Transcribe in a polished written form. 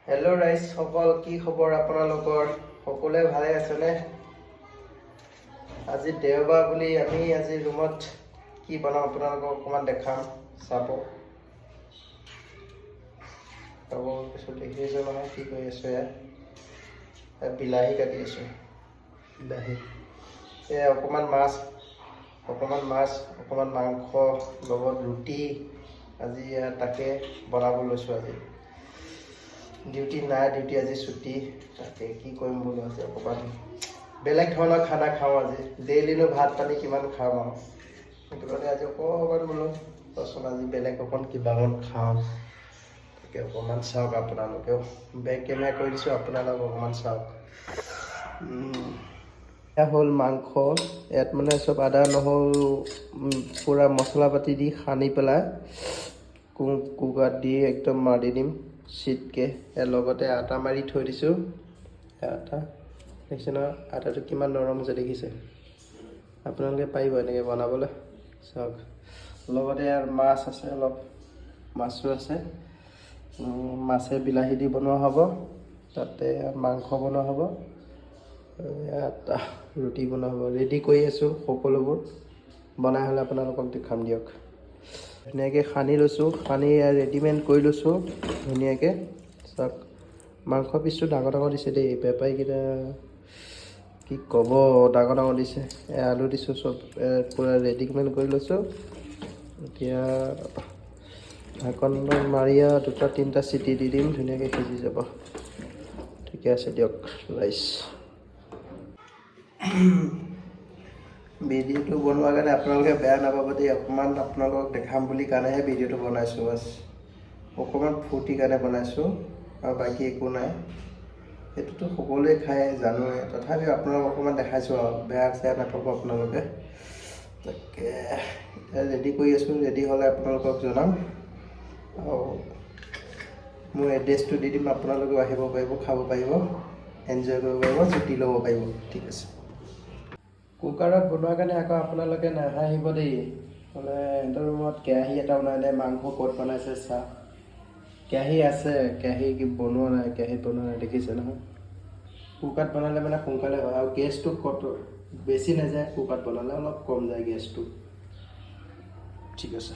Hello' ৰাইজ সকল, কি খবৰ আপোনালোকৰ? সকলোৱে ভালে আছেনে? আজি দেওবাৰ বুলি আমি আজি ৰুমত কি বনাওঁ আপোনালোকক অকণমান দেখাম, চাব। কিছু দেখিছোঁ নহয় কি কৰি আছোঁ ইয়াত বিলাহী কাটি আছোঁ। বিলাহী অকণমান মাছ, অকণমান মাংস লগত ৰুটি। আজি তাকে বনাব লৈছোঁ। আজি ডিউটি নাই, ডিউটি আজি ছুটি। তাকে কি কৰিম বোলো, আজি অকণমান বেলেগ ধৰণৰ খানা খাওঁ। আজি ডেইলিনো ভাত পানী কিমান খাওঁ আৰু সেইটো কাৰণে আজি অকণমান বোলো কচোন আজি বেলেগ অকণ কিবা অকণ খাওঁ। তাকে অকণমান চাওক, আপোনালোকেও বেক কেমেৰা কৰি দিছোঁ, আপোনালোকে অকণমান চাওক। এয়া হ'ল মাংস। ইয়াত মানে চব আদা নহৰু পূৰা মছলা পাতি দি সানি পেলাই কুকাৰত দি একদম মাৰি দিম চিটকৈ। ইয়াৰ লগতে আটা মাৰি থৈ দিছোঁ। আটা দেখিছে নহয়, আটাটো কিমান নৰম হৈছে দেখিছে। আপোনালোকে পাৰিব এনেকৈ বনাবলৈ, চাওক। লগতে ইয়াৰ মাছ আছে, অলপ মাছো আছে। মাছে বিলাহী দি বনোৱা হ'ব, তাতে মাংস বনোৱা হ'ব, ইয়াত ৰুটি বনোৱা হ'ব। ৰেডি কৰি আছোঁ সকলোবোৰ, বনাই হ'লে আপোনালোকক দেখাম দিয়ক। ধুনীয়াকৈ সানি লৈছোঁ, সানি ৰেডিমেড কৰি লৈছোঁ ধুনীয়াকৈ। চাওক মাংস পিচটো ডাঙৰ ডাঙৰ দিছে দেই, বেপাৰীকেইটা কি ক'ব, ডাঙৰ ডাঙৰ দিছে। আলু দিছোঁ, চব পূৰা ৰেডিমেড কৰি লৈছোঁ। এতিয়া ঢাকন মাৰি দুটা তিনিটা চিটি দি দিম, ধুনীয়াকৈ সিজি যাব। ঠিকে আছে দিয়ক ৰাইজ। ভিডিঅ'টো বনোৱাৰ কাৰণে আপোনালোকে বেয়া নাপাব দেই। অকণমান আপোনালোকক দেখাম বুলি কাৰণেহে ভিডিঅ'টো বনাইছোঁ। বাছ অকণমান ফূৰ্তিৰ কাৰণে বনাইছোঁ আৰু বাকী একো নাই। সেইটোতো সকলোৱে খায় জানোৱে, তথাপিও আপোনালোকক অকণমান দেখাইছোঁ আৰু বেয়া চেয়া নাপাব আপোনালোকে। তাকে এতিয়া ৰেডি কৰি আছোঁ, ৰেডি হ'লে আপোনালোকক জনাম। আৰু মোৰ এড্ৰেছটো দি দিম, আপোনালোকেও আহিব পাৰিব, খাব পাৰিব, এনজয় কৰিব পাৰিব, ছুটি ল'ব পাৰিব। ঠিক আছে। কুকাৰত বনোৱাৰ কাৰণে আকৌ আপোনালোকে নাহাঁহিব দেই। মানে সিহঁতৰ ৰুমত কেৰাহী এটা বনাই, মাংস ক'ত বনাইছে চাহ। কেৰাহী আছে, কেৰাহী বনোৱা নাই, কেৰাহীত বনোৱা নাই দেখিছে নহয়। কুকাৰত বনালে মানে সোনকালে হয় আৰু গেছটো কত বেছি নাযায়। কুকাৰত বনালে অলপ কম যায় গেছটো। ঠিক আছে।